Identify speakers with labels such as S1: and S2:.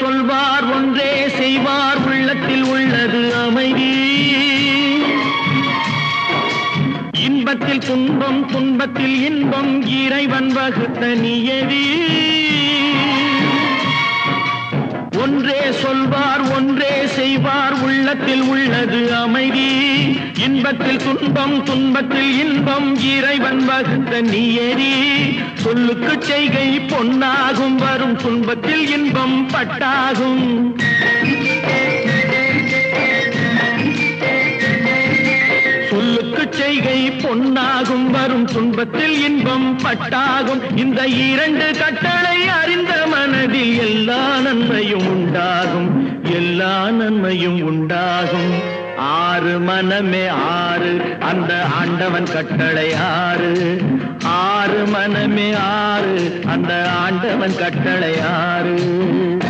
S1: சொல்வார் ஒன்றே செய்வார் உள்ளத்தில் உள்ளது அமைதி. இன்பத்தில் துன்பம் துன்பத்தில் இன்பம் இறைவன் வகுத்த நியதி. ஒன்றே சொல்வார் ஒன்றே செய்வார் உள்ளத்தில் உள்ளது அமைதி. இன்பத்தில் துன்பம் துன்பத்தில் இன்பம் இறைவன் வகுத்த நியதி. சொல்லுக்கு செய்கை பொன்னாகும் வரும் துன்பத்தில் இன்பம் பட்டாகும். சொல்லுக்கு செய்கை பொன்னாகும் வரும் துன்பத்தில் இன்பம் பட்டாகும். இந்த இரண்டு கட்டளை அறிந்த மனதில் எல்லா நன்மையும் உண்டாகும், எல்லா நன்மையும் உண்டாகும். ஆறு மனமே ஆறு, அந்த ஆண்டவன் கட்டளை ஆறு. ஆறு மனமே ஆறு, அந்த ஆண்டவன் கட்டளை ஆறு.